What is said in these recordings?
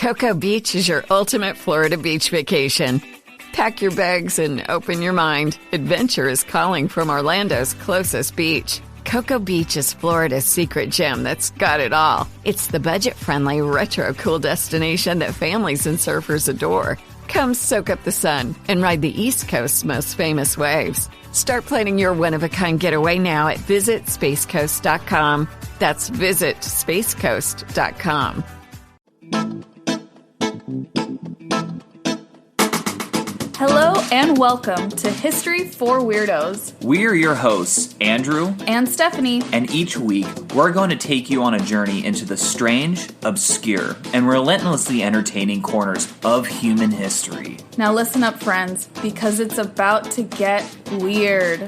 Cocoa Beach is your ultimate Florida beach vacation. Pack your bags and open your mind. Adventure is calling from Orlando's closest beach. Cocoa Beach is Florida's secret gem that's got it all. It's the budget-friendly, retro-cool destination that families and surfers adore. Come soak up the sun and ride the East Coast's most famous waves. Start planning your one-of-a-kind getaway now at visitspacecoast.com. That's visitspacecoast.com. Hello and welcome to History for Weirdos. We're your hosts, Andrew and Stephanie. And each week, we're going to take you on a journey into the strange, obscure, and relentlessly entertaining corners of human history. Now listen up, friends, because it's about to get weird.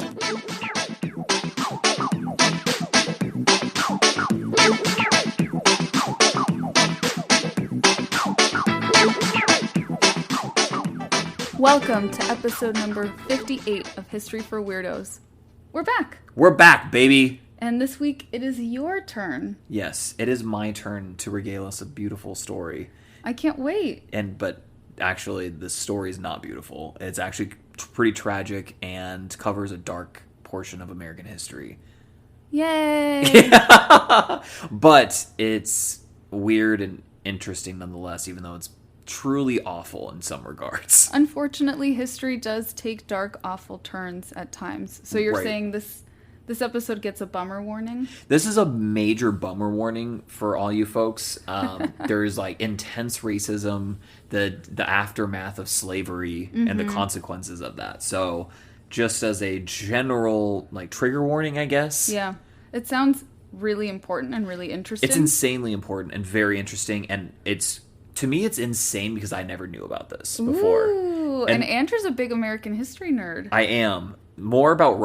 Welcome to episode number 58 of History for Weirdos. We're back. We're back, baby. And this week, it is your turn. Yes, it is my turn to regale us a beautiful story. I can't wait. But actually, the story is not beautiful. It's actually pretty tragic and covers a dark portion of American history. Yay! But it's weird and interesting nonetheless, even though it's truly awful in some regards. Unfortunately, history does take dark, awful turns at times. So you're saying this episode gets a bummer warning? This is a major bummer warning for all you folks. There's like intense racism, the aftermath of slavery, and the consequences of that. So just as a general like trigger warning, I guess. Yeah. It sounds really important and really interesting. It's insanely important and very interesting, and to me, it's insane because I never knew about this before. Ooh, and Andrew's a big American history nerd. I am. More about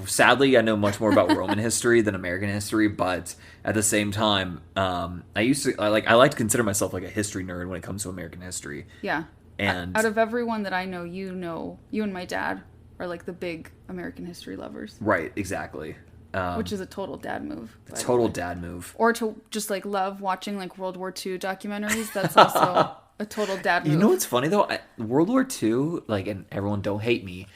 sadly, I know much more about Roman history than American history, but at the same time, I like to consider myself like a history nerd when it comes to American history. Yeah. And out of everyone that I know, you and my dad are like the big American history lovers. Right, exactly. Which is a total dad move. A total dad move. Or to just like love watching like World War II documentaries. That's also a total dad move. You know what's funny though? World War II, like, and everyone don't hate me.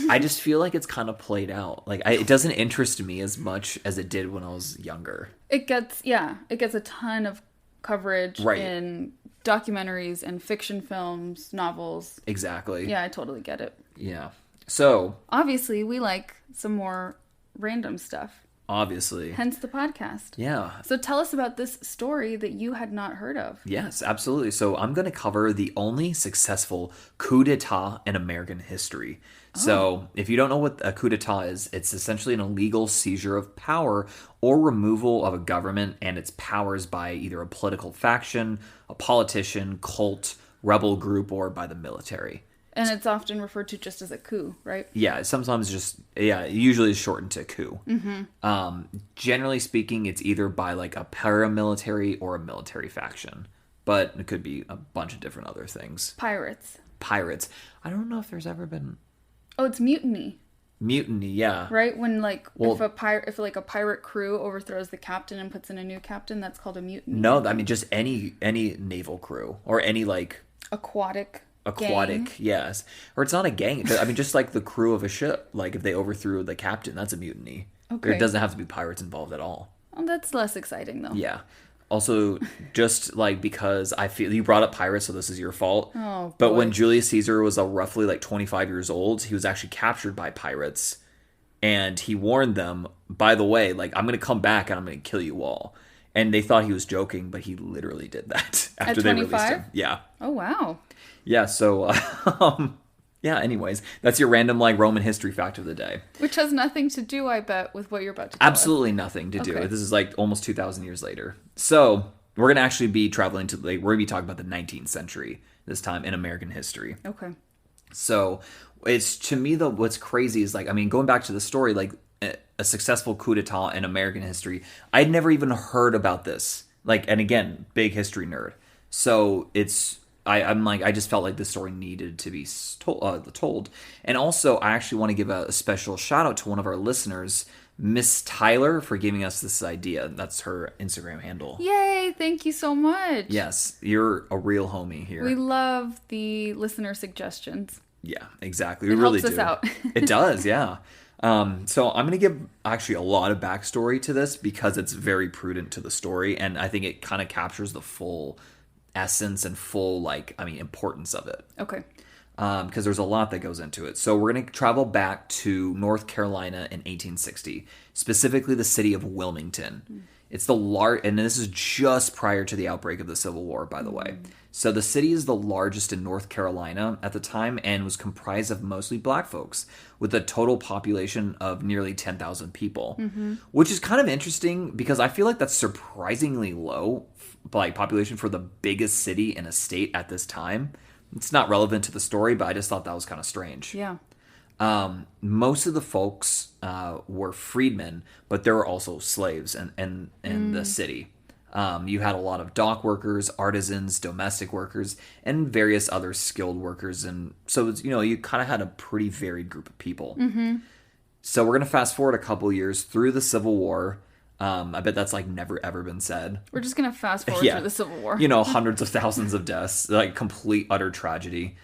I just feel like it's kind of played out. Like, it doesn't interest me as much as it did when I was younger. It gets a ton of coverage in documentaries and fiction films, novels. Exactly. Yeah, I totally get it. Yeah. So obviously, we like some more random stuff. Obviously. Hence the podcast. Yeah. So tell us about this story that you had not heard of. Yes, absolutely. So I'm going to cover the only successful coup d'etat in American history. Oh. So if you don't know what a coup d'etat is, it's essentially an illegal seizure of power or removal of a government and its powers by either a political faction, a politician, cult, rebel group, or by the military. And it's often referred to just as a coup, right? Yeah, sometimes usually it's shortened to coup. Mm-hmm. Generally speaking, it's either by like a paramilitary or a military faction. But it could be a bunch of different other things. Pirates. I don't know if there's ever been... Oh, it's mutiny. Mutiny, yeah. Right? When if a pirate crew overthrows the captain and puts in a new captain, that's called a mutiny. No, I mean just any naval crew or any like... Aquatic, gang. Yes. Or it's not a gang. I mean, just like the crew of a ship. Like, if they overthrew the captain, that's a mutiny. Okay. It doesn't have to be pirates involved at all. Oh, that's less exciting, though. Yeah. Also, just, like, because I feel... You brought up pirates, so this is your fault. Oh, boy. But when Julius Caesar was roughly, like, 25 years old, he was actually captured by pirates. And he warned them, by the way, like, I'm going to come back and I'm going to kill you all. And they thought he was joking, but he literally did that after they released him. Yeah. Oh, wow. Yeah, so, yeah, anyways, that's your random, like, Roman history fact of the day. Which has nothing to do, I bet, with what you're about to do. Absolutely nothing to do. This is, like, almost 2,000 years later. So, we're going to actually be traveling to, like, we're going to be talking about the 19th century this time in American history. Okay. So, it's, to me, though, what's crazy is, like, I mean, going back to the story, like, a successful coup d'etat in American history, I'd never even heard about this. Like, and again, big history nerd. So, it's... I just felt like this story needed to be told. And also, I actually want to give a special shout out to one of our listeners, Miss Tyler for giving us this idea. That's her Instagram handle. Yay! Thank you so much. Yes, you're a real homie here. We love the listener suggestions. Yeah, exactly. We really do. It helps us out. It does, yeah. So I'm going to give actually a lot of backstory to this because it's very prudent to the story, and I think it kind of captures the full essence and full, importance of it. Okay. Because there's a lot that goes into it. So we're going to travel back to North Carolina in 1860, specifically the city of Wilmington. It's and this is just prior to the outbreak of the Civil War, by the way. So the city is the largest in North Carolina at the time and was comprised of mostly black folks with a total population of nearly 10,000 people, which is kind of interesting because I feel like that's surprisingly low, population for the biggest city in a state at this time. It's not relevant to the story, but I just thought that was kind of strange. Yeah. Most of the folks were freedmen, but there were also slaves in the city. You had a lot of dock workers, artisans, domestic workers, and various other skilled workers. And so, you kind of had a pretty varied group of people. So we're going to fast forward a couple years through the Civil War. I bet that's never ever been said. We're just going to fast forward through the Civil War. Hundreds of thousands of deaths, complete utter tragedy.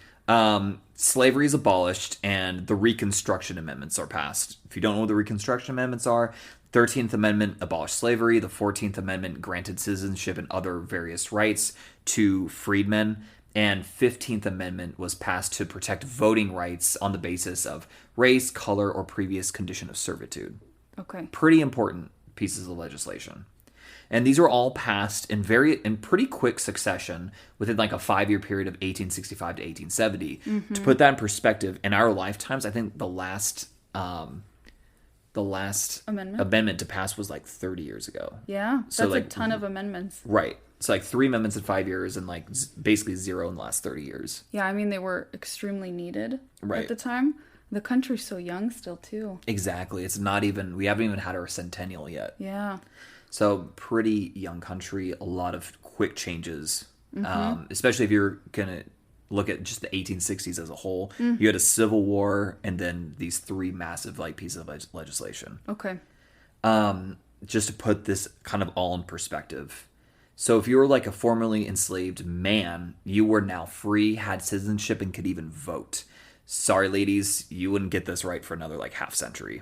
Slavery is abolished and the Reconstruction Amendments are passed. If you don't know what the Reconstruction Amendments are, 13th Amendment abolished slavery. The 14th Amendment granted citizenship and other various rights to freedmen. And 15th Amendment was passed to protect voting rights on the basis of race, color, or previous condition of servitude. Okay. Pretty important pieces of legislation. And these were all passed in pretty quick succession within a 5-year period of 1865 to 1870. To put that in perspective, in our lifetimes, I think the last amendment to pass was 30 years ago. Yeah, that's a ton of amendments. Right. So 3 amendments in 5 years and basically 0 in the last 30 years. Yeah, I mean they were extremely needed at the time. The country's so young still too. Exactly. We haven't even had our centennial yet. Yeah. So pretty young country, a lot of quick changes, especially if you're going to look at just the 1860s as a whole. You had a civil war and then these 3 massive pieces of legislation. Okay. Just to put this kind of all in perspective. So if you were a formerly enslaved man, you were now free, had citizenship, and could even vote. Sorry, ladies, you wouldn't get this right for another half century.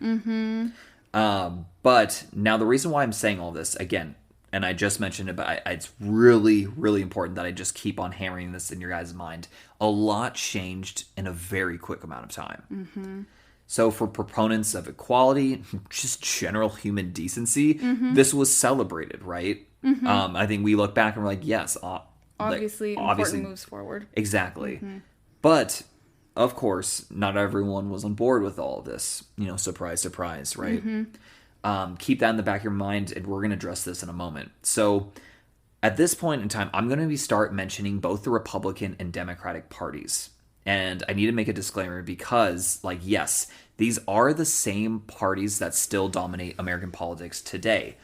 But now the reason why I'm saying all this, again, and I just mentioned it, but it's really, really important that I just keep on hammering this in your guys' mind. A lot changed in a very quick amount of time. So for proponents of equality, just general human decency, this was celebrated, right? I think we look back and we're yes, obviously important moves forward. Exactly. But of course, not everyone was on board with all of this. Surprise, surprise, right? Keep that in the back of your mind, and we're going to address this in a moment. So at this point in time, I'm going to start mentioning both the Republican and Democratic parties. And I need to make a disclaimer because, yes, these are the same parties that still dominate American politics today.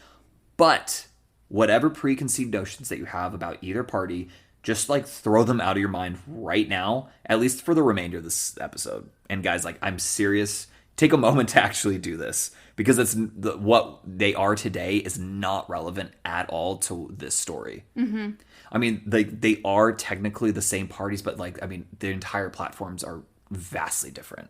But whatever preconceived notions that you have about either party, just throw them out of your mind right now, at least for the remainder of this episode. And guys, I'm serious. Take a moment to actually do this because what they are today is not relevant at all to this story. I mean, they are technically the same parties, but the entire platforms are vastly different.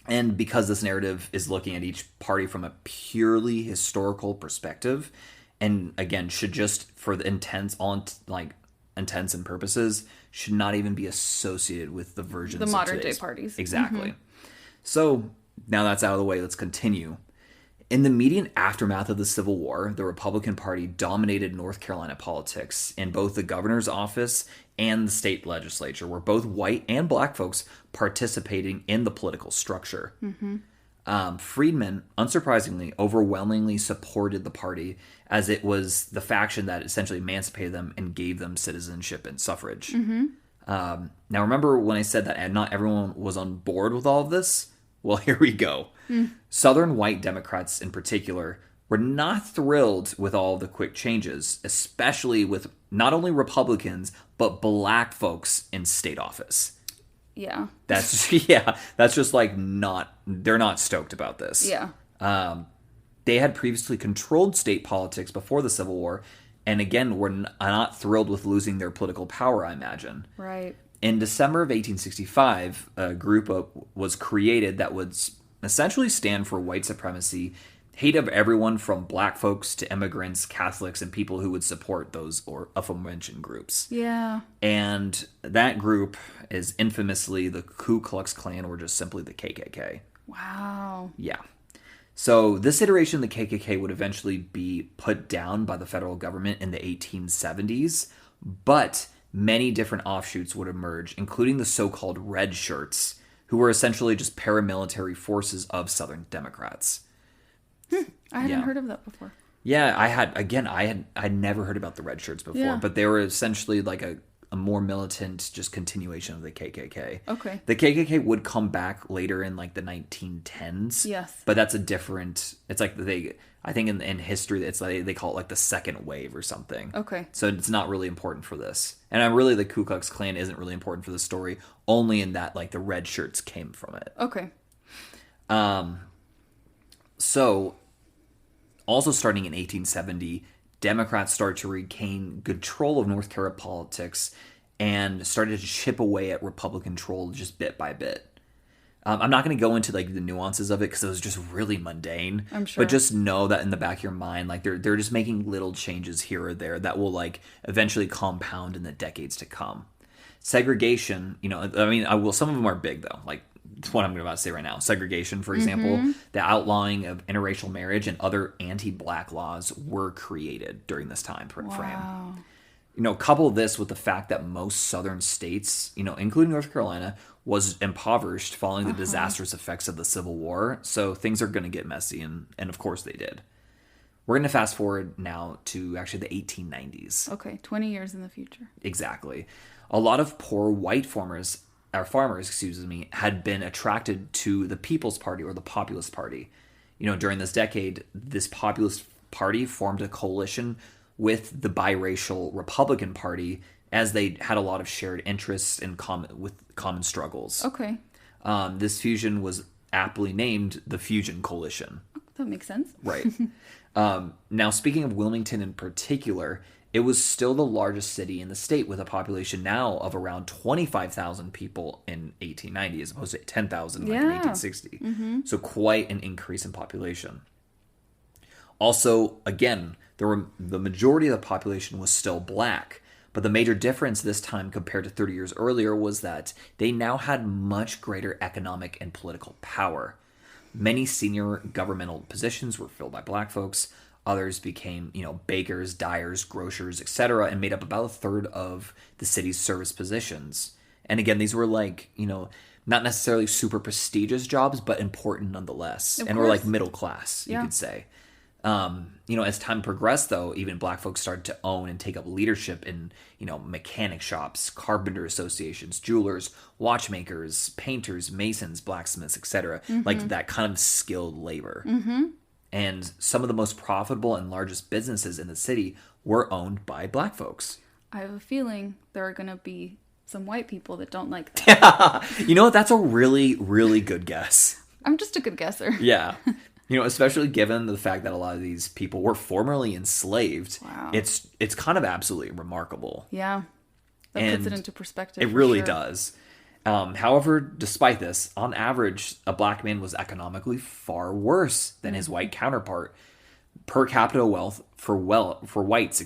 And because this narrative is looking at each party from a purely historical perspective, and again, should just for the intents and purposes, should not even be associated with the versions of modern day parties. Exactly. So now that's out of the way, let's continue. In the immediate aftermath of the Civil War, the Republican Party dominated North Carolina politics in both the governor's office and the state legislature, where both white and black folks participating in the political structure. Freedmen, unsurprisingly, overwhelmingly supported the party as it was the faction that essentially emancipated them and gave them citizenship and suffrage. Now, remember when I said that not everyone was on board with all of this? Well, here we go. Southern white Democrats in particular were not thrilled with all of the quick changes, especially with not only Republicans, but black folks in state office. Yeah. That's just like they're not stoked about this. Yeah. They had previously controlled state politics before the Civil War, and again, were not thrilled with losing their political power, I imagine. Right. In December of 1865, a group was created that would essentially stand for white supremacy, hate of everyone from black folks to immigrants, Catholics, and people who would support those or aforementioned groups. Yeah. And that group is infamously the Ku Klux Klan, or just simply the KKK. Wow. Yeah. So this iteration of the KKK would eventually be put down by the federal government in the 1870s, but many different offshoots would emerge, including the so-called Red Shirts, who were essentially just paramilitary forces of Southern Democrats. I hadn't heard of that before. Yeah, I'd never heard about the Red Shirts before, but they were essentially like a more militant just continuation of the KKK. Okay. The KKK would come back later in like the 1910s. Yes. But that's it's like I think in history, it's like they call it like the second wave or something. Okay. So it's not really important for this. And really the Ku Klux Klan isn't really important for the story, only in that like the Red Shirts came from it. Okay. So also starting in 1870, Democrats started to regain control of North Carolina politics and started to chip away at Republican control just bit by bit. I'm not going to go into like the nuances of it because it was just really mundane. I'm sure. But just know that in the back of your mind, like they're just making little changes here or there that will like eventually compound in the decades to come. Segregation, some of them are big though. Like what I'm about to say right now. Segregation, for example, the outlawing of interracial marriage and other anti-black laws were created during this time frame. Couple this with the fact that most southern states, including North Carolina, was impoverished following the disastrous effects of the Civil War. So things are going to get messy, and of course they did. We're going to fast forward now to actually the 1890s. Okay, 20 years in the future. Exactly. A lot of poor white farmers, had been attracted to the People's Party or the Populist Party. During this decade, this Populist Party formed a coalition with the biracial Republican Party, as they had a lot of shared interests in common struggles. Okay. This fusion was aptly named the Fusion Coalition. That makes sense. Right. Now, speaking of Wilmington in particular, it was still the largest city in the state with a population now of around 25,000 people in 1890 as opposed to 10,000 in 1860. So quite an increase in population. Also, again, the majority of the population was still black, but the major difference this time compared to 30 years earlier was that they now had much greater economic and political power. Many senior governmental positions were filled by black folks. Others became, bakers, dyers, grocers, etc., and made up about a third of the city's service positions. And again, these were like, not necessarily super prestigious jobs, but important nonetheless. And were like middle class, you could say. As time progressed, though, even black folks started to own and take up leadership in, mechanic shops, carpenter associations, jewelers, watchmakers, painters, masons, blacksmiths, etc. Like that kind of skilled labor. And some of the most profitable and largest businesses in the city were owned by black folks. I have a feeling there are going to be some white people that don't like that. You know what? That's a really, really good guess. I'm just a good guesser. Yeah. Especially given the fact that a lot of these people were formerly enslaved. Wow. It's kind of absolutely remarkable. Yeah. That puts it into perspective. It really does. However, despite this, on average, a black man was economically far worse than his white counterpart. Per capita wealth for whites,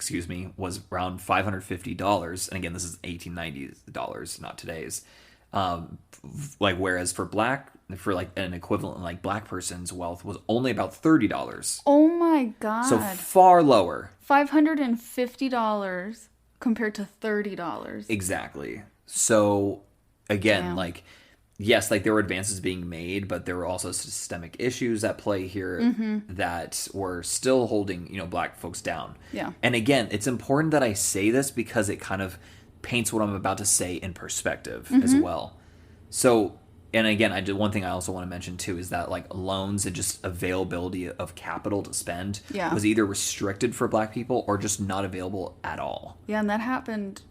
was around $550. And again, this is 1890s dollars, not today's. Whereas for an equivalent like black person's wealth was only about $30. Oh my God. So far lower. $550 compared to $30. Exactly. So again, yes, there were advances being made, but there were also systemic issues at play here that were still holding, black folks down. Yeah. And again, it's important that I say this because it kind of paints what I'm about to say in perspective as well. So, and again, one thing I also want to mention too is that loans and just availability of capital to spend was either restricted for black people or just not available at all. Yeah, and that happened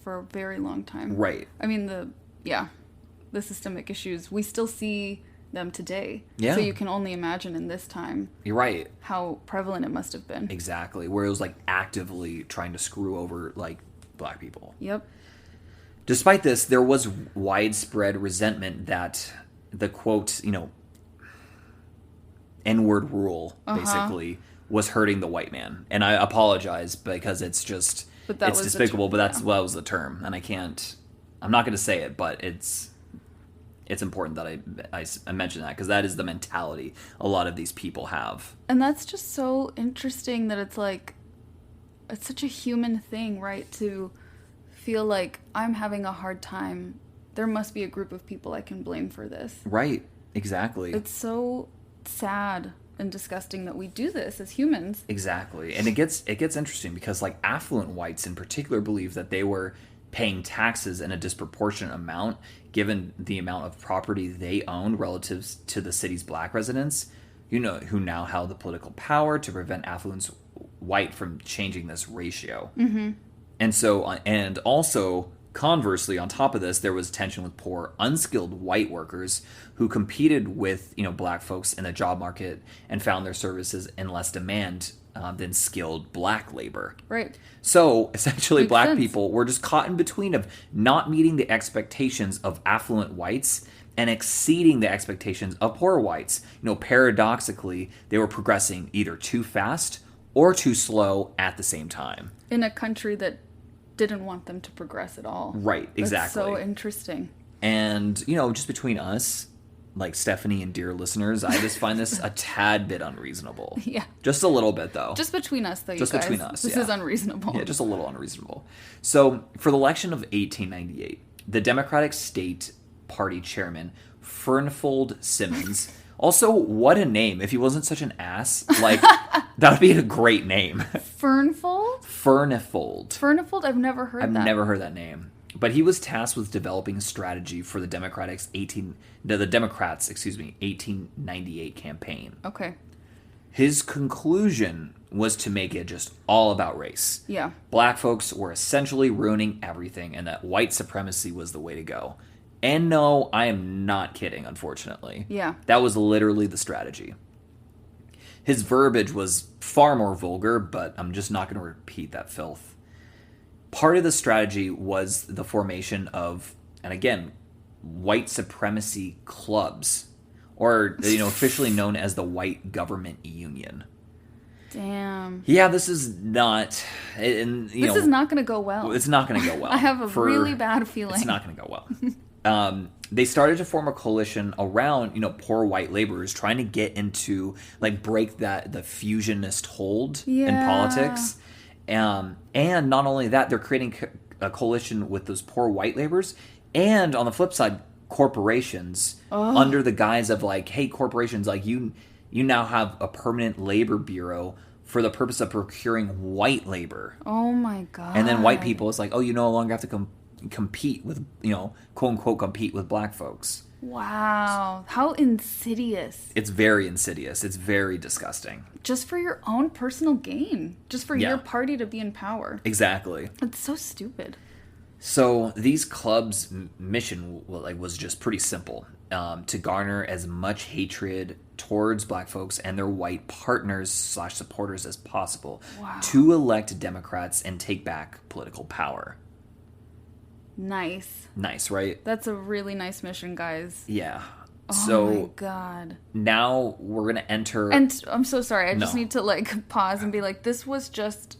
for a very long time. Right. I mean, the systemic issues, we still see them today. Yeah. So you can only imagine in this time. You're right. How prevalent it must have been. Exactly. Where it was like actively trying to screw over like black people. Yep. Despite this, there was widespread resentment that the quote, N-word rule, basically, was hurting the white man. And I apologize because it's just, it's despicable, but that was the term. And I'm not going to say it, but it's important that I mention that because that is the mentality a lot of these people have. And that's just so interesting that it's like, it's such a human thing, right? To feel like I'm having a hard time. There must be a group of people I can blame for this. Right. Exactly. It's so sad and disgusting that we do this as humans. Exactly. And it gets interesting because like affluent whites in particular believe that they were paying taxes in a disproportionate amount given the amount of property they owned relative to the city's black residents, who now held the political power to prevent affluent white from changing this ratio. Mm-hmm. And also conversely, on top of this, there was tension with poor, unskilled white workers who competed with, black folks in the job market and found their services in less demand than skilled black labor. Right. So essentially, Makes black sense. people were just caught in between of not meeting the expectations of affluent whites and exceeding the expectations of poor whites. Paradoxically, they were progressing either too fast or too slow at the same time. In a country that didn't want them to progress at all. Right, exactly. That's so interesting. And, just between us, like Stephanie and dear listeners, I just find this a tad bit unreasonable. Yeah. Just a little bit, though. Just between us, though, Just you guys. between us, This is unreasonable. Yeah, just a little unreasonable. So, for the election of 1898, the Democratic State Party chairman, Fernfold Simmons... Also, what a name. If he wasn't such an ass, like, that would be a great name. Fernfold? Fernifold. Fernifold? I've never heard that. I've never heard that name. But he was tasked with developing a strategy for the Democrats' 1898 campaign. Okay. His conclusion was to make it just all about race. Yeah. Black folks were essentially ruining everything, and that white supremacy was the way to go. And no, I am not kidding, unfortunately. Yeah. That was literally the strategy. His verbiage was far more vulgar, but I'm just not going to repeat that filth. Part of the strategy was the formation of, and again, white supremacy clubs, or officially known as the White Government Union. Damn. Yeah, this is not... this is not going to go well. It's not going to go well. I have a really bad feeling. It's not going to go well. They started to form a coalition around, poor white laborers trying to get into, break the fusionist hold in politics. And not only that, they're creating a coalition with those poor white laborers. And on the flip side, corporations under the guise of hey, corporations, you now have a permanent labor bureau for the purpose of procuring white labor. Oh my God. And then white people, it's you no longer have to compete with, quote unquote, compete with black folks. Wow. How insidious. It's very insidious. It's very disgusting. Just for your own personal gain. Just for your party to be in power. Exactly. It's so stupid. So these clubs' mission was just pretty simple. To garner as much hatred towards black folks and their white partners / supporters as possible. Wow. To elect Democrats and take back political power. Nice. Nice, right? That's a really nice mission, guys. Yeah. Oh my God. Now we're going to enter... And I'm so sorry. I just need to pause and be this was just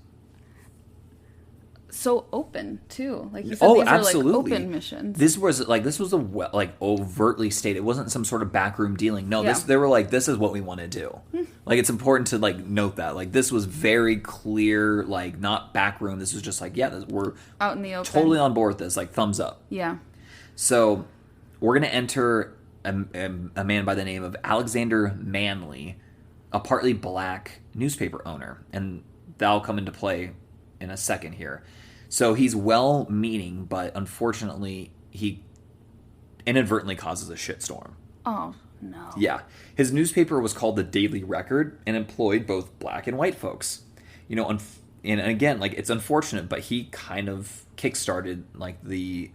so open too. Like you said, these absolutely. are open missions. This was overtly stated. It wasn't some sort of backroom dealing. No, they were this is what we want to do. It's important to note that. This was very clear, not backroom. This was just we're out in the open. Totally on board with this, thumbs up. Yeah. So, we're going to enter a man by the name of Alexander Manley, a partly black newspaper owner, and that'll come into play in a second here. So he's well-meaning, but unfortunately, he inadvertently causes a shitstorm. Oh, no. Yeah. His newspaper was called the Daily Record and employed both black and white folks. And again, it's unfortunate, but he kind of kickstarted, the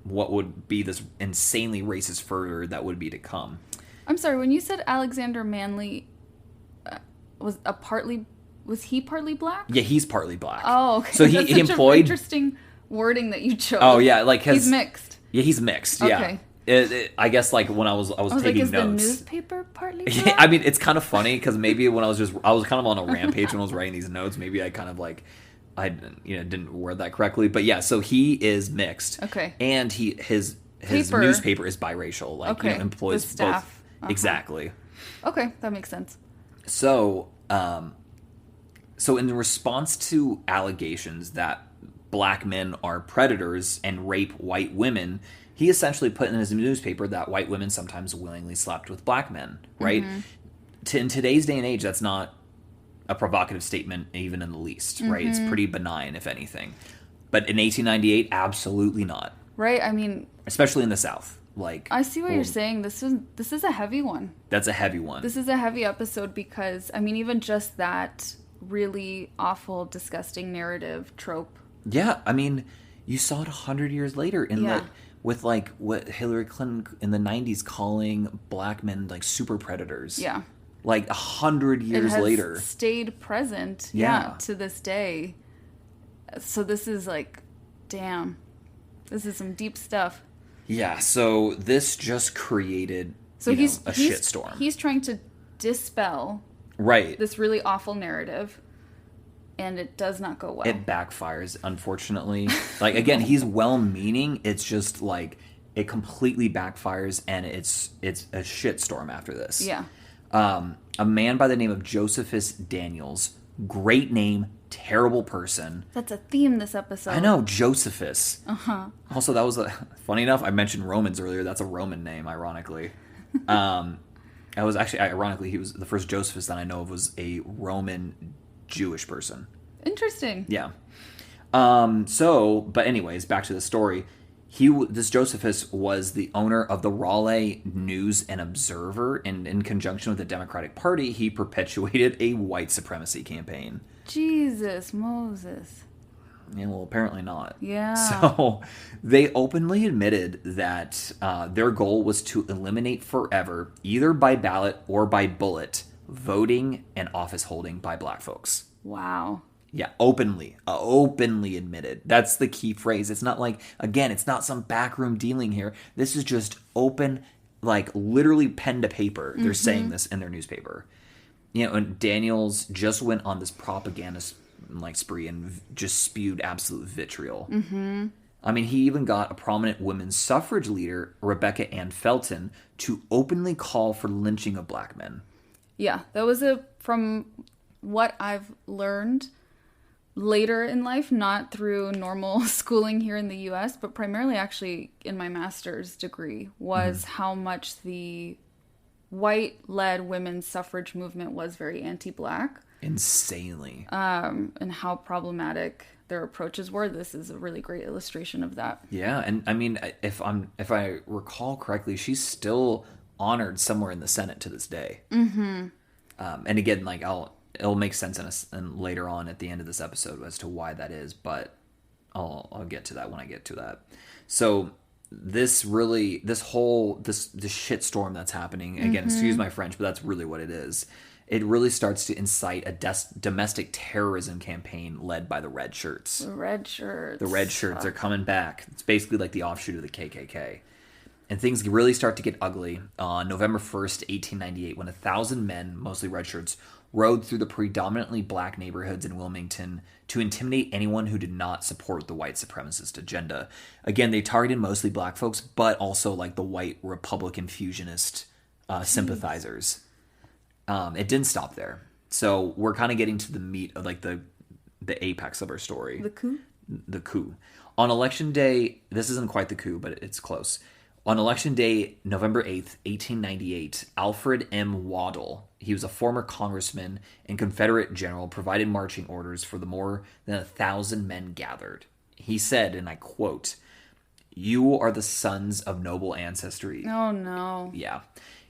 what would be this insanely racist further that would be to come. I'm sorry, when you said Alexander Manly was he partly black? Yeah, he's partly black. Oh, okay. So That's he such employed... an interesting wording that you chose. Oh, yeah, like he's mixed. Yeah, he's mixed, Okay. yeah. I guess, like, when I was taking is notes... the newspaper partly black? Yeah, I mean, it's kind of funny, because maybe when I was kind of on a rampage when I was writing these notes. Maybe I kind of, like... I didn't word that correctly, but yeah, so he is mixed. Okay. And his newspaper is biracial, like okay. Employs the staff. both. Exactly. Okay, that makes sense. So, so in response to allegations that black men are predators and rape white women, he essentially put in his newspaper that white women sometimes willingly slept with black men, right? In today's day and age, that's not a provocative statement even in the least, right? It's pretty benign, if anything. But in 1898, absolutely not. Right, I mean... Especially in the South. Like, I see what you're saying. This is a heavy one. That's a heavy one. This is a heavy episode because, I mean, even just that really awful, disgusting narrative trope. Yeah, I mean, you saw it 100 years later in with like what Hillary Clinton in the 90s calling black men like super predators. Yeah. Like 100 years later. Stayed present, to this day. So this is like, damn. This is some deep stuff. Yeah, so this just created a shitstorm. He's trying to dispel this really awful narrative, and it does not go well. It backfires, unfortunately. Like, again, he's well-meaning. It's just like it completely backfires, and it's a shitstorm after this. Yeah. A man by the name of Josephus Daniels, great name, terrible person. That's a theme this episode. I know, Josephus. Uh-huh. Also, that was funny enough, I mentioned Romans earlier. That's a Roman name, ironically. I was actually, ironically, he was the first Josephus that I know of was a Roman Jewish person. Interesting. Yeah. But anyways, back to the story. This Josephus was the owner of the Raleigh News and Observer, and in conjunction with the Democratic Party, he perpetuated a white supremacy campaign. Jesus, Moses. Yeah, well, apparently not. Yeah. So they openly admitted that their goal was to eliminate forever, either by ballot or by bullet, voting and office holding by black folks. Wow. Yeah, openly admitted. That's the key phrase. It's not like, again, it's not some backroom dealing here. This is just open, like literally pen to paper. They're saying this in their newspaper. And Daniels just went on this propaganda spree and just spewed absolute vitriol. Mm-hmm. I mean, he even got a prominent women's suffrage leader, Rebecca Ann Felton, to openly call for lynching of black men. Yeah, that was from what I've learned later in life, not through normal schooling here in the U.S., but primarily actually in my master's degree, was how much the white-led women's suffrage movement was very anti-black. Insanely. And how problematic their approaches were. This is a really great illustration of that. Yeah, and I mean, if I recall correctly, she's still honored somewhere in the Senate to this day. Mm-hmm. And again, like it'll make sense and later on at the end of this episode as to why that is, but I'll get to that when I get to that. So this shitstorm that's happening, again, excuse my French, but that's really what it is. It really starts to incite a domestic terrorism campaign led by the Red Shirts. The Red Shirts. The Red Shirts are coming back. It's basically like the offshoot of the KKK. And things really start to get ugly on November 1st, 1898, when 1,000 men, mostly red shirts, rode through the predominantly black neighborhoods in Wilmington to intimidate anyone who did not support the white supremacist agenda. Again, they targeted mostly black folks, but also like the white Republican fusionist sympathizers. It didn't stop there. So we're kind of getting to the meat of like the apex of our story. The coup? The coup. On election day, this isn't quite the coup, but it's close. On election day, November 8th, 1898, Alfred M. Waddell, he was a former congressman and Confederate general, provided marching orders for the more than 1,000 men gathered. He said, and I quote, "You are the sons of noble ancestry." Oh, no. Yeah.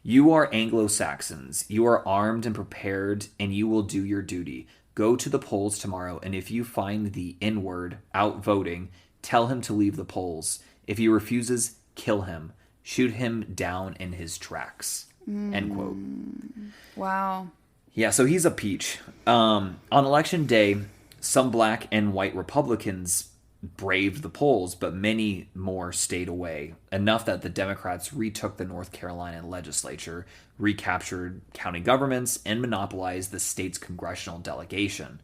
"You are Anglo-Saxons. You are armed and prepared, and you will do your duty. Go to the polls tomorrow, and if you find the N-word out voting, tell him to leave the polls. If he refuses, kill him. Shoot him down in his tracks. End quote. Wow. Yeah, so he's a peach. On election day, some black and white Republicans braved the polls, but many more stayed away. Enough that the Democrats retook the North Carolina legislature, recaptured county governments, and monopolized the state's congressional delegation.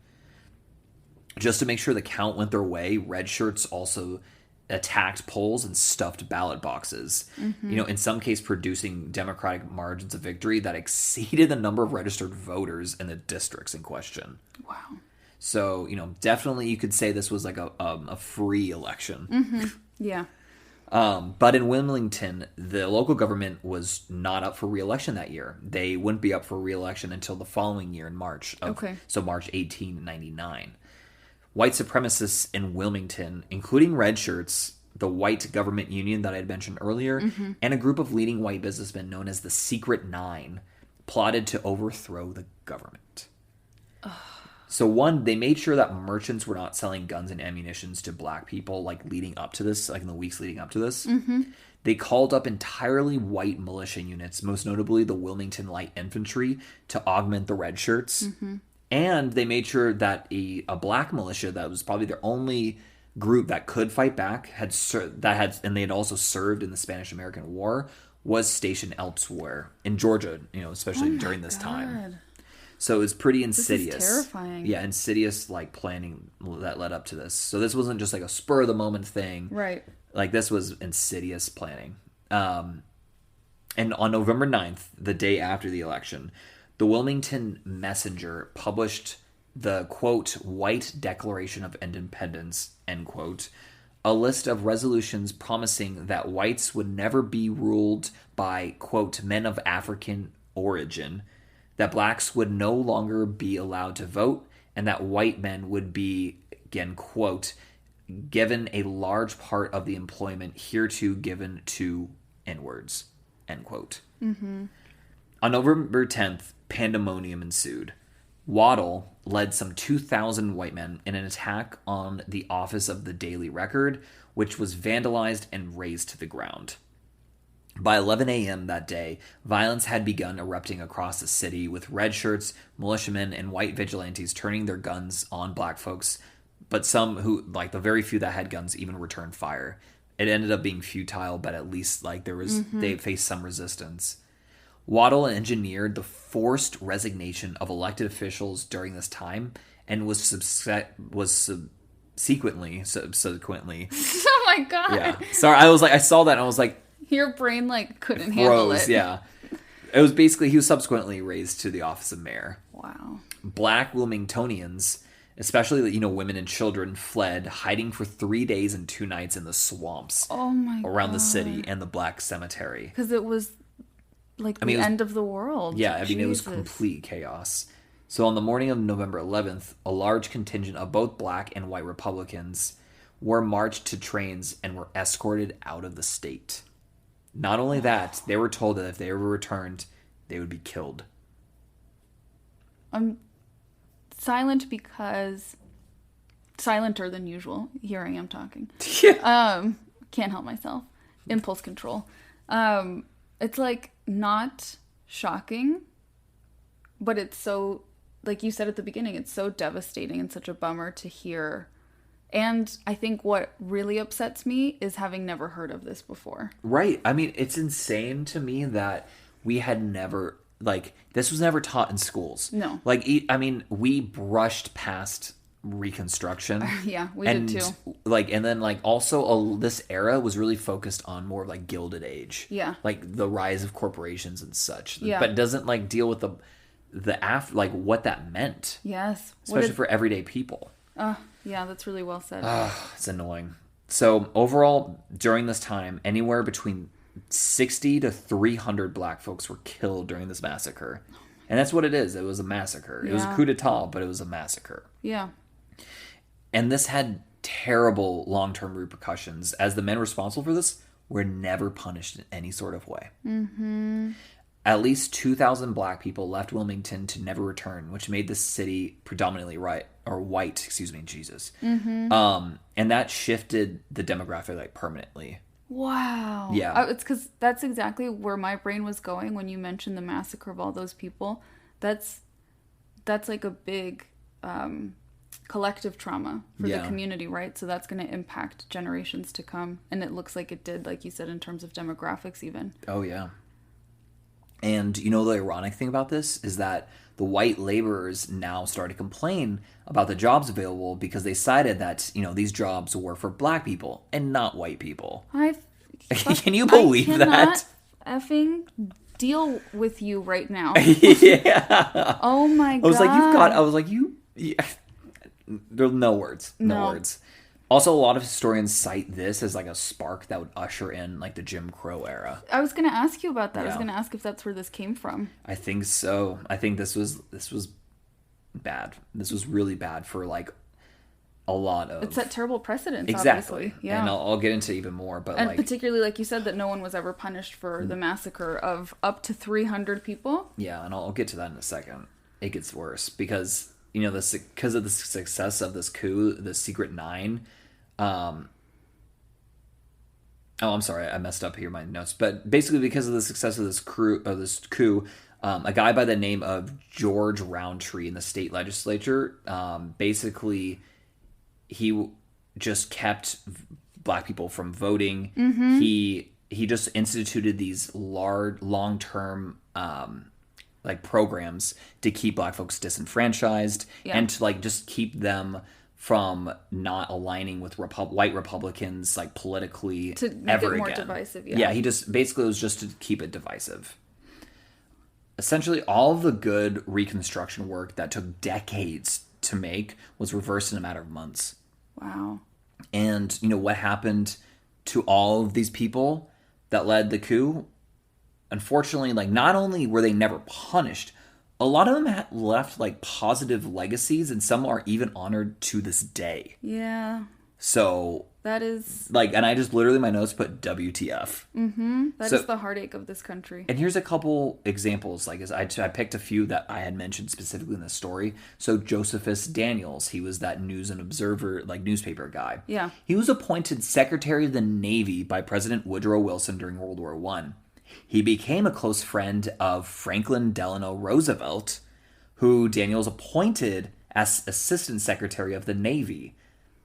Just to make sure the count went their way, red shirts also attacked polls and stuffed ballot boxes. In some case producing Democratic margins of victory that exceeded the number of registered voters in the districts in question. Wow. So, definitely you could say this was like a free election. Yeah. But in Wilmington, the local government was not up for re-election that year. They wouldn't be up for re-election until the following year in March. So March 1899. White supremacists in Wilmington, including red shirts, the white government union that I had mentioned earlier, and a group of leading white businessmen known as the Secret Nine, plotted to overthrow the government. So one, they made sure that merchants were not selling guns and ammunitions to black people, like leading up to this, like in the weeks leading up to this. They called up entirely white militia units, most notably the Wilmington Light Infantry, to augment the red shirts. And they made sure that a black militia that was probably their only group that could fight back and they had also served in the Spanish-American War, was stationed elsewhere in Georgia, especially during this time. So it was pretty insidious. This is terrifying. Yeah, insidious like planning that led up to this. So this wasn't just like a spur of the moment thing. Right. Like this was insidious planning. And on November 9th, the day after the election, the Wilmington Messenger published the, quote, White Declaration of Independence, end quote, a list of resolutions promising that whites would never be ruled by, quote, men of African origin, that blacks would no longer be allowed to vote, and that white men would be, again, quote, given a large part of the employment hereto given to N-words, end quote. On November 10th, pandemonium ensued. Waddell led some 2,000 white men in an attack on the office of the Daily Record, which was vandalized and razed to the ground. By 11 a.m. that day, violence had begun erupting across the city, with red shirts, militiamen, and white vigilantes turning their guns on black folks, but some who, like the very few that had guns, even returned fire. It ended up being futile, but at least like they faced some resistance. Waddell engineered the forced resignation of elected officials during this time and was subsequently. Oh my god. Yeah. Sorry, I saw that and I was like, your brain couldn't handle it. Yeah. It was basically, he was subsequently raised to the office of mayor. Wow. Black Wilmingtonians, especially, women and children, fled, hiding for 3 days and 2 nights in the swamps around the city and the black cemetery. Because it was the end of the world. Yeah, it was complete chaos. So on the morning of November 11th, a large contingent of both black and white Republicans were marched to trains and were escorted out of the state. Not only that, they were told that if they ever returned, they would be killed. I'm silent because silenter than usual. Here I am talking. Can't help myself. Impulse control. It's not shocking, but it's so, like you said at the beginning, it's so devastating and such a bummer to hear. And I think what really upsets me is having never heard of this before. Right. I mean, it's insane to me that we had never, this was never taught in schools. No. We brushed past Reconstruction. Yeah, we did too. And then also this era was really focused on more of Gilded Age. Yeah. The rise of corporations and such. Yeah. But it doesn't deal with what that meant. Yes. Especially for everyday people. Yeah, that's really well said. It's annoying. So overall, during this time, anywhere between 60 to 300 black folks were killed during this massacre. And that's what it is. It was a massacre. Yeah. It was a coup d'etat, but it was a massacre. Yeah. And this had terrible long-term repercussions, as the men responsible for this were never punished in any sort of way. Mm-hmm. At least 2,000 black people left Wilmington to never return, which made the city predominantly white. Mm-hmm. And that shifted the demographic permanently. Wow. Yeah. It's because that's exactly where my brain was going when you mentioned the massacre of all those people. That's like a big collective trauma for the community, right? So that's going to impact generations to come. And it looks like it did, like you said, in terms of demographics even. Oh, yeah. And you know the ironic thing about this is that the white laborers now started to complain about the jobs available because they cited that, you know, these jobs were for black people and not white people. Can you believe that? I cannot effing deal with you right now. Yeah. Oh my God. I was like, there are no words. No words. Also, a lot of historians cite this as like a spark that would usher in like the Jim Crow era. I was going to ask you about that. Yeah. I was going to ask if that's where this came from. I think so. I think this was bad. This was really bad for like a lot of... It set terrible precedents, exactly. Obviously. Yeah. And I'll get into even more. But and particularly, like you said, that no one was ever punished for the massacre of up to 300 people. Yeah, and I'll get to that in a second. It gets worse because, you know, because of the success of this coup, the Secret Nine... I'm sorry, I messed up here in my notes. But basically, because of the success of this coup, a guy by the name of George Roundtree in the state legislature, basically, he just kept black people from voting. Mm-hmm. He just instituted these large, long-term like programs to keep black folks disenfranchised and to like just keep them from not aligning with white Republicans like politically to make ever it more again. Divisive. Yeah, he just basically was just to keep it divisive. Essentially, all of the good Reconstruction work that took decades to make was reversed in a matter of months. Wow. And you know what happened to all of these people that led the coup? Unfortunately, like not only were they never punished, a lot of them had left like positive legacies, and some are even honored to this day. Yeah. So that is like, and I just literally my notes put WTF. Mm-hmm. That is the heartache of this country. And here's a couple examples. Like, I picked a few that I had mentioned specifically in the story. So Josephus Daniels, he was that News and Observer like newspaper guy. Yeah. He was appointed Secretary of the Navy by President Woodrow Wilson during World War I. He became a close friend of Franklin Delano Roosevelt, who Daniels appointed as Assistant Secretary of the Navy.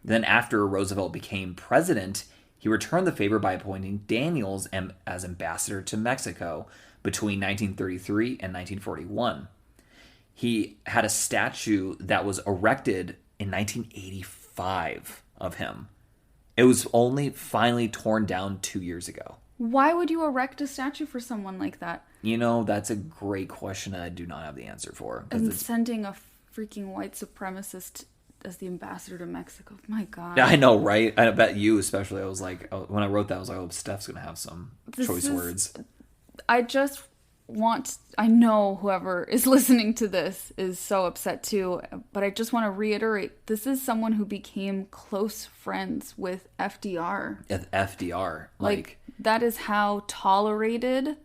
Then after Roosevelt became president, he returned the favor by appointing Daniels as ambassador to Mexico between 1933 and 1941. He had a statue that was erected in 1985 of him. It was only finally torn down 2 years ago. Why would you erect a statue for someone like that? You know, that's a great question that I do not have the answer for. And sending a freaking white supremacist as the ambassador to Mexico. My God. I know, right? I bet you especially. I was like, when I wrote that, I was like, oh, Steph's going to have some choice words. I know whoever is listening to this is so upset too, but I just want to reiterate, this is someone who became close friends with FDR. FDR. Like that is how tolerated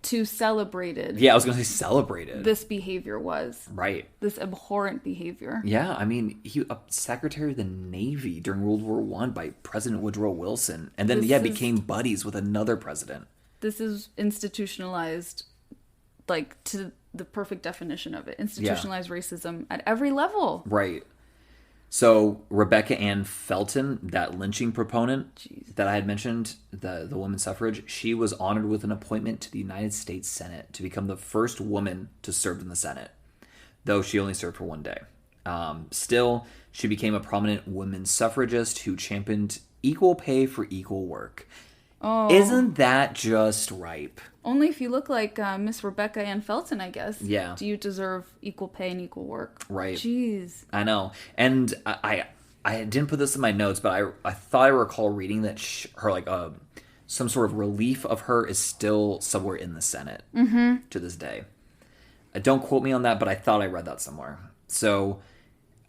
to celebrated. Yeah, I was going to say celebrated. This behavior was. Right. This abhorrent behavior. Yeah, I mean, he Secretary of the Navy during World War I by President Woodrow Wilson. And then, became buddies with another president. This is institutionalized, like, to the perfect definition of it. Institutionalized racism at every level. Right. So, Rebecca Ann Felton, that lynching proponent that I had mentioned, the women's suffrage, she was honored with an appointment to the United States Senate to become the first woman to serve in the Senate, though she only served for 1 day. Still, she became a prominent women's suffragist who championed equal pay for equal work. Oh. Isn't that just ripe? Only if you look like Miss Rebecca Ann Felton, I guess. Yeah. Do you deserve equal pay and equal work? Right. Jeez. I know. And I didn't put this in my notes, but I thought I recall reading that her, like, some sort of relief of her is still somewhere in the Senate to this day. Don't quote me on that, but I thought I read that somewhere. So,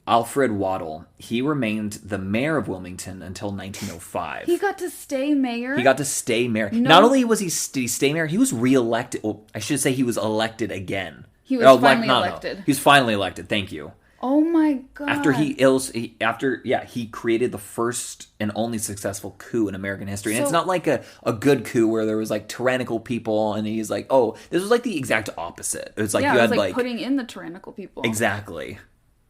Alfred Waddell, he remained the mayor of Wilmington until 1905. He got to stay mayor? He got to stay mayor. No. Not only did he stay mayor, he was reelected. Well, I should say he was elected again. He was finally elected. No. He was finally elected, thank you. Oh my god. He created the first and only successful coup in American history. And it's not like a good coup where there was like tyrannical people and he's like, oh, this was like the exact opposite. It was like you had like putting in the tyrannical people. Exactly.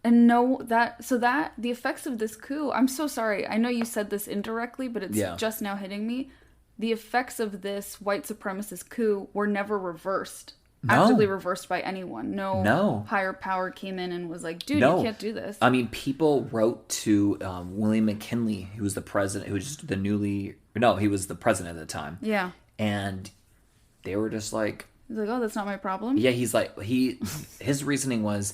And the effects of this coup, I'm so sorry. I know you said this indirectly, but it's just now hitting me. The effects of this white supremacist coup were never reversed. Actively reversed by anyone. No higher power came in and was like, dude, you can't do this. I mean, people wrote to William McKinley, who was the president, he was the president at the time. Yeah. And they were just like... He's like, oh, that's not my problem? Yeah, he's like, his reasoning was...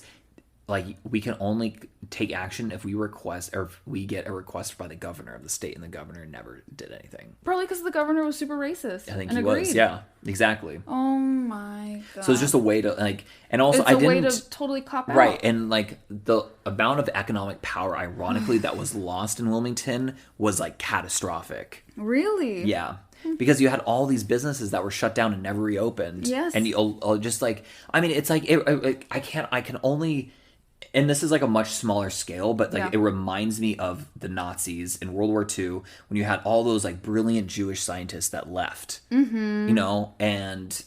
Like, we can only take action if we get a request by the governor of the state, and the governor never did anything. Probably because the governor was super racist. I think he was, yeah, exactly. Oh my god. So it's just a way to, like, and also it's a way to totally cop out. Right, and, like, the amount of economic power, ironically, that was lost in Wilmington was, like, catastrophic. Really? Yeah. Because you had all these businesses that were shut down and never reopened. Yes. And you just, like, I mean, it's like, I can only... And this is like a much smaller scale, but like it reminds me of the Nazis in World War II when you had all those like brilliant Jewish scientists that left, you know, and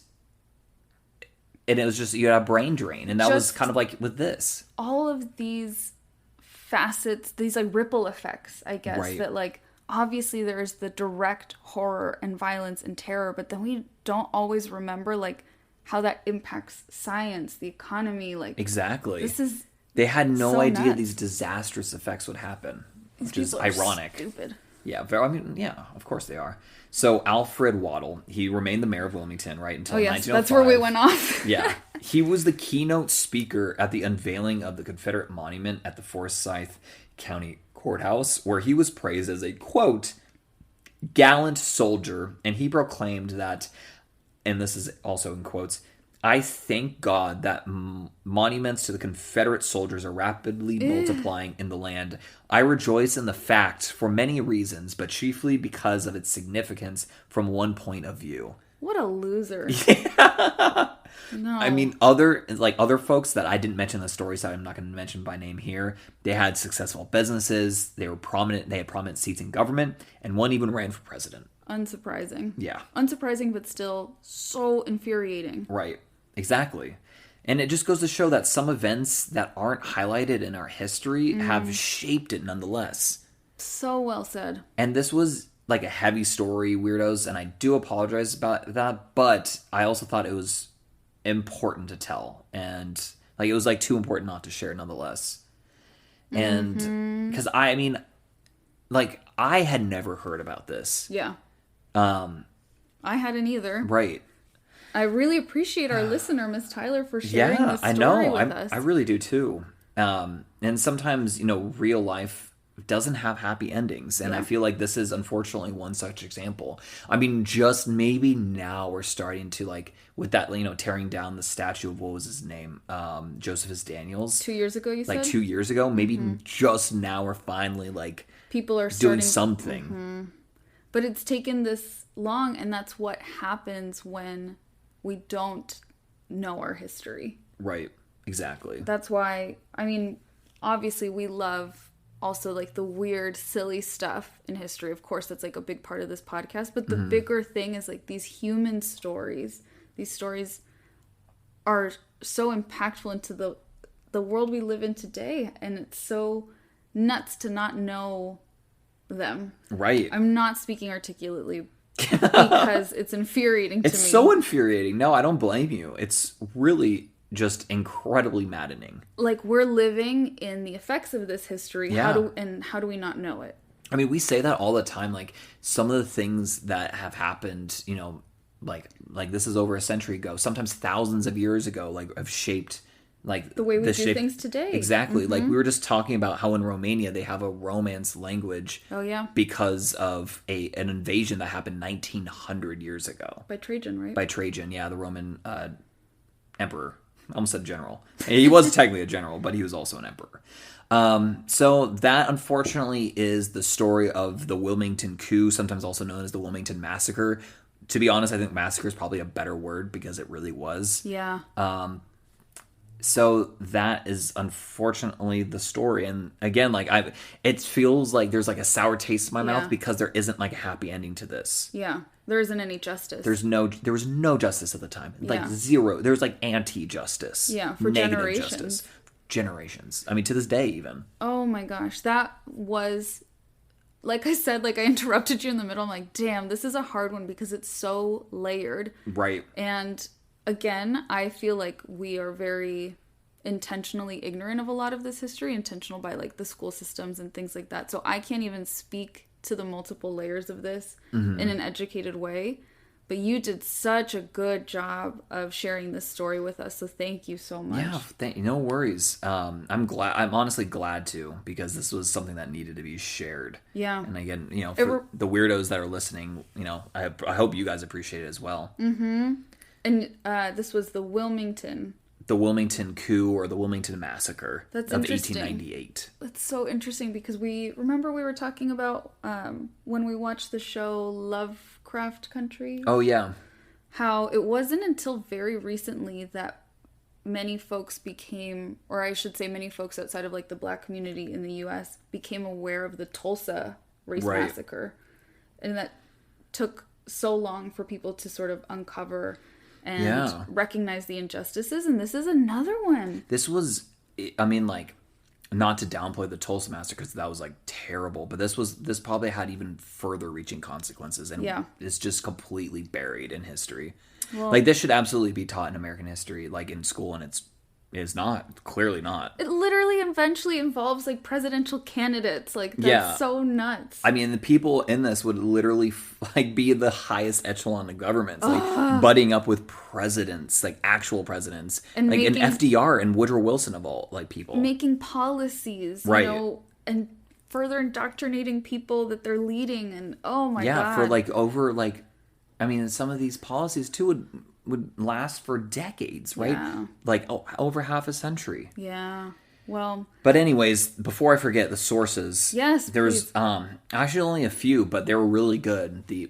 it was just, you had a brain drain. And that was kind of like with this. All of these facets, these like ripple effects, I guess, that like obviously there's the direct horror and violence and terror, but then we don't always remember like how that impacts science, the economy, like exactly. This is They had no so idea nuts. these disastrous effects would happen, These which is people are ironic. Stupid. Yeah, of course they are. So Alfred Waddell, he remained the mayor of Wilmington, right, until 1905. That's where we went off. Yeah. He was the keynote speaker at the unveiling of the Confederate monument at the Forsyth County Courthouse, where he was praised as a, quote, gallant soldier, and he proclaimed that, and this is also in quotes, I thank God that monuments to the Confederate soldiers are rapidly multiplying in the land. I rejoice in the fact for many reasons, but chiefly because of its significance from one point of view. What a loser. Yeah. No. I mean, other folks that I didn't mention in the story, so I'm not going to mention by name here, they had successful businesses, they had prominent seats in government, and one even ran for president. Unsurprising. Yeah. Unsurprising, but still so infuriating. Right. Exactly. And it just goes to show that some events that aren't highlighted in our history have shaped it nonetheless. So well said. And this was like a heavy story, weirdos, and I do apologize about that, but I also thought it was important to tell. And like it was like too important not to share nonetheless. And because I mean, like I had never heard about this. Yeah. I hadn't either. Right. I really appreciate our listener, Miss Tyler, for sharing this story with us. I really do too. And sometimes, you know, real life doesn't have happy endings. And I feel like this is unfortunately one such example. I mean, just maybe now we're starting to like, with that, you know, tearing down the statue of, what was his name? Josephus Daniels. 2 years ago, you said? Like 2 years ago. Maybe just now we're finally like people are doing something. But it's taken this long, and that's what happens when we don't know our history. Right. Exactly. That's why, I mean, obviously we love also like the weird, silly stuff in history. Of course, that's like a big part of this podcast. But the bigger thing is like these human stories. These stories are so impactful into the world we live in today. And it's so nuts to not know them. Right. I'm not speaking articulately because it's infuriating to me. It's so infuriating. No, I don't blame you. It's really just incredibly maddening. Like, we're living in the effects of this history. Yeah. How do we not know it? I mean, we say that all the time. Like, some of the things that have happened, you know, like this is over a century ago, sometimes thousands of years ago, like have shaped like the way we do things today. Exactly. Like we were just talking about how in Romania they have a Romance language. Oh yeah. Because of an invasion that happened 1900 years ago. By Trajan, right? By Trajan, yeah, the Roman emperor. I almost said general. He was technically a general, but he was also an emperor. So that unfortunately is the story of the Wilmington coup, sometimes also known as the Wilmington Massacre. To be honest, I think massacre is probably a better word because it really was. Yeah. So that is unfortunately the story. And again, like it feels like there's like a sour taste in my mouth because there isn't like a happy ending to this. Yeah. There isn't any justice. There was no justice at the time. Like zero. There's like anti-justice. Yeah, for generations. Justice. Generations. I mean, to this day even. Oh my gosh. That was, like I said, like I interrupted you in the middle. I'm like, damn, this is a hard one because it's so layered. Right. And again, I feel like we are very intentionally ignorant of a lot of this history, intentional by like the school systems and things like that. So I can't even speak to the multiple layers of this in an educated way. But you did such a good job of sharing this story with us. So thank you so much. Yeah, no worries. I'm honestly glad to, because this was something that needed to be shared. Yeah. And again, you know, for the weirdos that are listening, you know, I hope you guys appreciate it as well. Mm-hmm. And this was the Wilmington coup, or the Wilmington Massacre of 1898. That's so interesting because we were talking about when we watched the show Lovecraft Country. Oh, yeah. How it wasn't until very recently that many folks became, or I should say many folks outside of like the Black community in the U.S. became aware of the Tulsa race massacre. And that took so long for people to sort of uncover and recognize the injustices, and this is another one. This was, I mean, like, not to downplay the Tulsa Massacre, because that was, like, terrible, but this probably had even further reaching consequences, and it's just completely buried in history. Well, like, this should absolutely be taught in American history, like, in school, and it's not. Clearly not. It literally eventually involves, like, presidential candidates. Like, that's so nuts. I mean, the people in this would literally, like, be the highest echelon of governments. Like, budding up with presidents, like, actual presidents. And like, an FDR and Woodrow Wilson of all, like, people. Making policies, you know, and further indoctrinating people that they're leading. And, oh, my God. Yeah, for, like, over, like, I mean, some of these policies, too, would last for decades, right? Yeah. Like over half a century. Yeah. Well. But anyways, before I forget the sources. Yes. There's actually only a few, but they were really good. The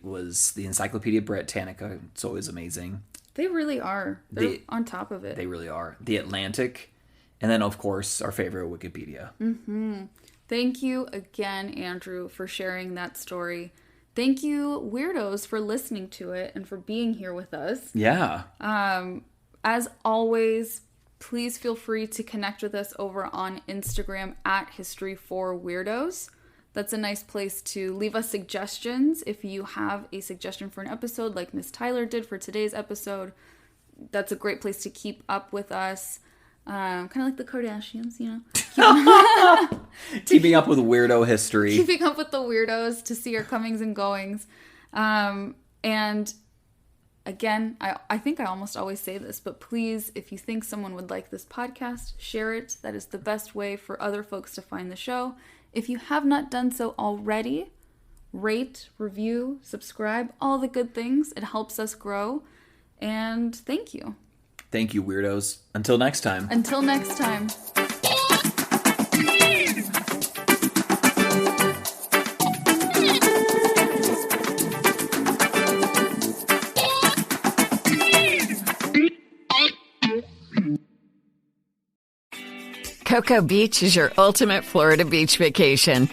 Encyclopedia Britannica. It's always amazing. They really are. They're on top of it. They really are. The Atlantic, and then of course our favorite, Wikipedia. Mm-hmm. Thank you again, Andrew, for sharing that story. Thank you, weirdos, for listening to it and for being here with us. Yeah. As always, please feel free to connect with us over on Instagram at History4Weirdos. That's a nice place to leave us suggestions. If you have a suggestion for an episode like Miss Tyler did for today's episode, that's a great place to keep up with us. Kind of like the Kardashians, you know. Keeping up with weirdo history. Keeping up with the weirdos to see our comings and goings. And again, I think I almost always say this, but please, if you think someone would like this podcast, share it. That is the best way for other folks to find the show. If you have not done so already, rate, review, subscribe, all the good things. It helps us grow. And thank you. Thank you, weirdos. Until next time. Until next time. Cocoa Beach is your ultimate Florida beach vacation.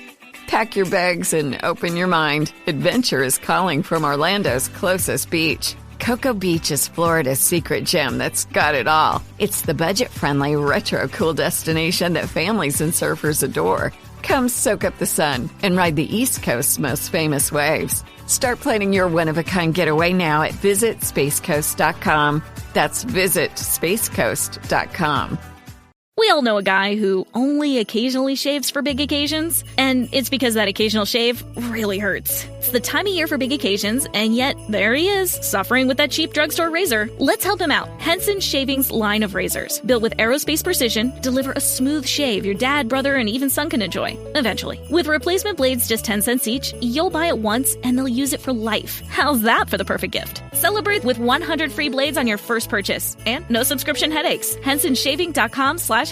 Pack your bags and open your mind. Adventure is calling from Orlando's closest beach. Cocoa Beach is Florida's secret gem that's got it all. It's the budget-friendly, retro-cool destination that families and surfers adore. Come soak up the sun and ride the East Coast's most famous waves. Start planning your one-of-a-kind getaway now at visitspacecoast.com. That's visitspacecoast.com. We all know a guy who only occasionally shaves for big occasions, and it's because that occasional shave really hurts. It's the time of year for big occasions, and yet there he is, suffering with that cheap drugstore razor. Let's help him out. Henson Shaving's line of razors, built with aerospace precision, deliver a smooth shave your dad, brother, and even son can enjoy, eventually. With replacement blades just 10 cents each, you'll buy it once, and they'll use it for life. How's that for the perfect gift? Celebrate with 100 free blades on your first purchase, and no subscription headaches. HensonShaving.com/holiday.